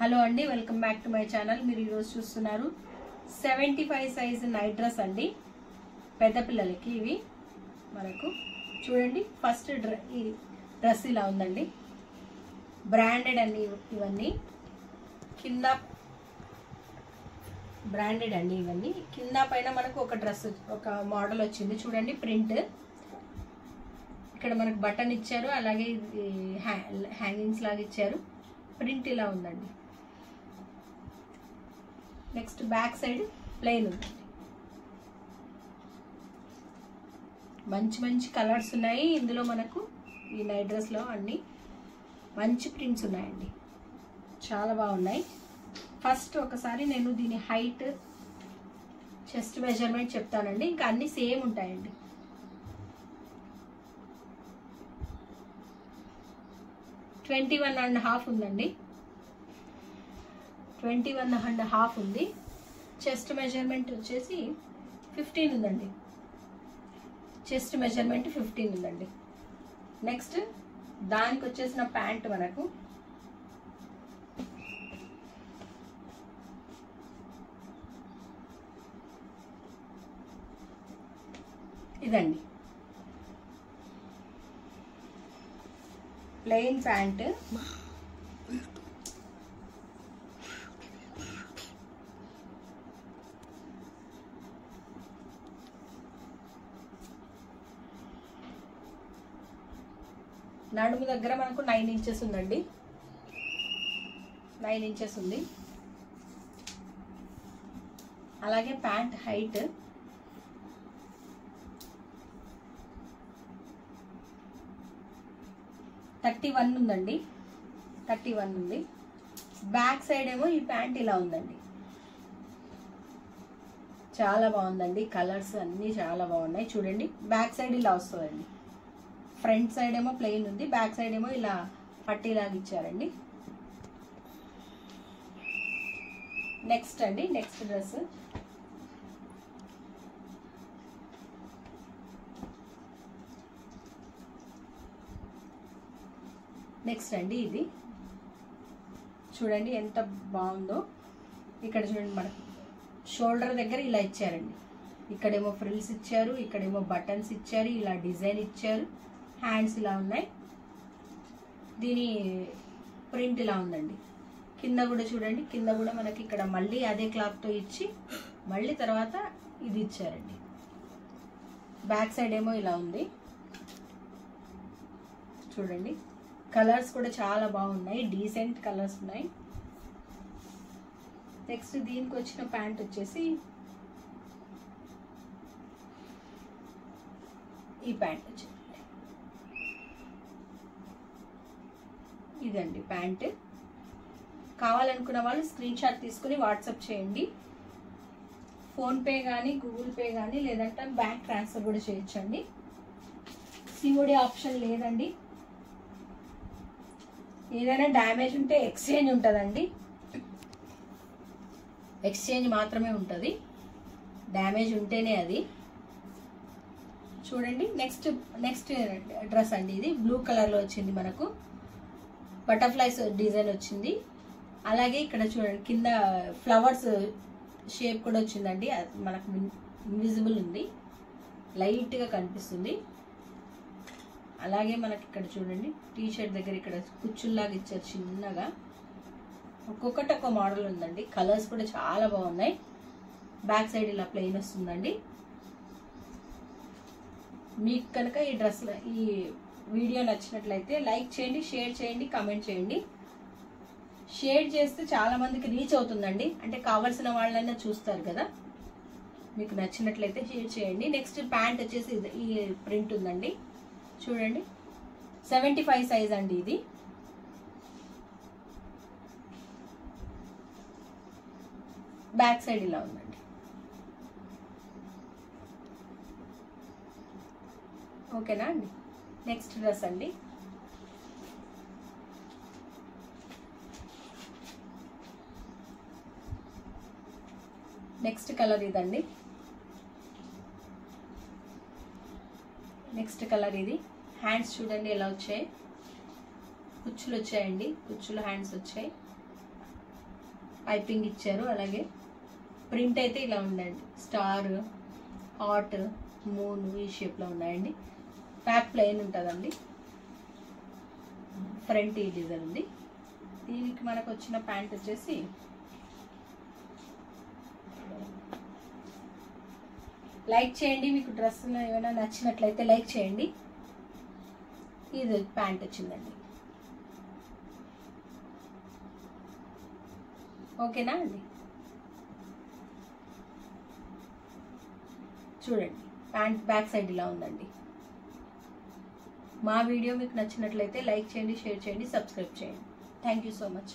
Hello అండి, welcome back to my channel. మీరు ఈరోజు చూస్తున్నారు 75 సైజ్ నైట్ డ్రెస్ అండి, పెద్ద పిల్లలకి. ఇవి మనకు చూడండి, ఫస్ట్ ఈ డ్రెస్ ఇలా ఉందండి, బ్రాండెడ్ అండి. ఇవన్నీ కింద బ్రాండెడ్ అండి, ఇవన్నీ కింద పైన మనకు ఒక డ్రెస్, ఒక మోడల్ వచ్చింది చూడండి, ప్రింట్. ఇక్కడ మనకు బటన్ ఇచ్చారు, అలాగే హ్యాంగింగ్స్ లాగా ఇచ్చారు, ప్రింట్ ఇలా ఉందండి. నెక్స్ట్ బ్యాక్ సైడ్ ప్లెయిన్ ఉంది. మంచి మంచి కలర్స్ ఉన్నాయి ఇందులో మనకు. ఈ నైట్ డ్రెస్లో అన్ని మంచి ప్రింట్స్ ఉన్నాయండి, చాలా బాగున్నాయి. ఫస్ట్ ఒకసారి నేను దీని హైట్, చెస్ట్ మెజర్మెంట్ చెప్తానండి, ఇంకా అన్ని సేమ్ ఉంటాయండి. ట్వంటీ 21.5 ఉందండి, 21.5 ఉంది. చెస్ట్ మెజర్మెంట్ వచ్చేసి 15 ఉందండి, చెస్ట్ మెజర్మెంట్ 15 ఉందండి. నెక్స్ట్ దానికి వచ్చేసిన ప్యాంట్ మనకు ఇదండి, ప్లెయిన్ ప్యాంట్. నడుము దగ్గర మనకు 9 ఇంచెస్ ఉందండి, 9 ఇంచెస్ ఉంది. అలాగే ప్యాంట్ హైట్ 31 ఉందండి, 31 ఉంది. బ్యాక్ సైడ్ ఏమో ఈ ప్యాంట్ ఇలా ఉందండి, చాలా బాగుందండి. కలర్స్ అన్నీ చాలా బాగున్నాయి చూడండి. బ్యాక్ సైడ్ ఇలా వస్తుందండి, ఫ్రంట్ సైడ్ ఏమో ప్లెయిన్ ఉంది, బ్యాక్ సైడ్ ఏమో ఇలా పట్టీలాగా ఇచ్చారండి. నెక్స్ట్ అండి, నెక్స్ట్ డ్రెస్ నెక్స్ట్ అండి, ఇది చూడండి ఎంత బాగుందో. ఇక్కడ చూడండి, మనకు షోల్డర్ దగ్గర ఇలా ఇచ్చారండి, ఇక్కడేమో ఫ్రిల్స్ ఇచ్చారు, ఇక్కడేమో బటన్స్ ఇచ్చారు, ఇలా డిజైన్ ఇచ్చారు. హ్యాండ్స్ ఇలా ఉన్నాయి, దీని ప్రింట్ ఇలా ఉందండి. కింద కూడా చూడండి, కింద కూడా మనకి ఇక్కడ మళ్ళీ అదే క్లాత్తో ఇచ్చి మళ్ళీ తర్వాత ఇది ఇచ్చారండి. బ్యాక్ సైడ్ ఏమో ఇలా ఉంది చూడండి. కలర్స్ కూడా చాలా బాగున్నాయి, డీసెంట్ కలర్స్ ఉన్నాయి. నెక్స్ట్ దీనికి వచ్చిన ప్యాంట్ వచ్చేసి ఈ ప్యాంట్ వచ్చింది, ఇదండి ప్యాంట్. కావాలనుకున్న వాళ్ళు స్క్రీన్ షాట్ తీసుకుని వాట్సాప్ చేయండి. ఫోన్పే కానీ, గూగుల్ పే కానీ, లేదంటే బ్యాంక్ ట్రాన్స్ఫర్ కూడా చేయొచ్చండి. సిఓడి ఆప్షన్ లేదండి. ఏదైనా డ్యామేజ్ ఉంటే ఎక్స్చేంజ్ ఉంటుందండి, ఎక్స్చేంజ్ మాత్రమే ఉంటుంది, డ్యామేజ్ ఉంటేనే అది. చూడండి, నెక్స్ట్ డ్రెస్ అండి, ఇది బ్లూ కలర్లో వచ్చింది మనకు, బటర్ఫ్లైస్ డిజైన్ వచ్చింది. అలాగే ఇక్కడ చూడండి, కింద ఫ్లవర్స్ షేప్ కూడా వచ్చిందండి, మనకు ఇన్విజిబుల్ ఉంది, లైట్గా కనిపిస్తుంది. అలాగే మనకి ఇక్కడ చూడండి, టీ షర్ట్ దగ్గర ఇక్కడ కుచ్చుల్లాగా ఇచ్చారు చిన్నగా. ఒక్కొక్కటి ఒక్కో మోడల్ ఉందండి, కలర్స్ కూడా చాలా బాగున్నాయి. బ్యాక్ సైడ్ ఇలా ప్లెయిన్ వస్తుందండి. మీకు కనుక ఈ డ్రెస్లో ఈ వీడియో నచ్చినట్లయితే లైక్ చేయండి, షేర్ చేయండి, కామెంట్ చేయండి. షేర్ చేస్తే చాలా మందికి రీచ్ అవుతుందండి, అంటే కావాల్సిన వాళ్ళైనా చూస్తారు కదా. మీకు నచ్చినట్లయితే షేర్ చేయండి. నెక్స్ట్ ప్యాంట్ వచ్చేసి ఈ ప్రింట్ ఉందండి చూడండి, 75 సైజ్ అండి ఇది. బ్యాక్ సైడ్ ఇలా ఉందండి. ఓకేనా అండి. నెక్స్ట్ డ్రెస్ అండి, నెక్స్ట్ కలర్ ఇదండి, నెక్స్ట్ కలర్ ఇది. హ్యాండ్స్ చూడండి ఎలా వచ్చాయి, కుచ్చులు వచ్చాయండి, కుచ్చులు హ్యాండ్స్ వచ్చాయి. పైపింగ్ ఇచ్చారు. అలాగే ప్రింట్ అయితే ఇలా ఉందండి, స్టార్, హార్ట్, మూన్ ఈ షేప్లో ఉన్నాయండి. బ్యాక్ ప్లెయిన్ ఉంటుందండి, ఫ్రంట్ ఈ డిజైన్ ఉంది. దీనికి మనకు వచ్చిన ప్యాంట్ వచ్చేసి లైక్ చేయండి, మీకు డ్రెస్ ఏమైనా నచ్చినట్లయితే లైక్ చేయండి. ఇది ప్యాంట్ వచ్చిందండి. ఓకేనా అండి? చూడండి ప్యాంట్ బ్యాక్ సైడ్ ఇలా ఉందండి. మా వీడియో మీకు నచ్చినట్లయితే లైక్ చేయండి, షేర్ చేయండి, సబ్స్క్రైబ్ చేయండి. Thank you so much.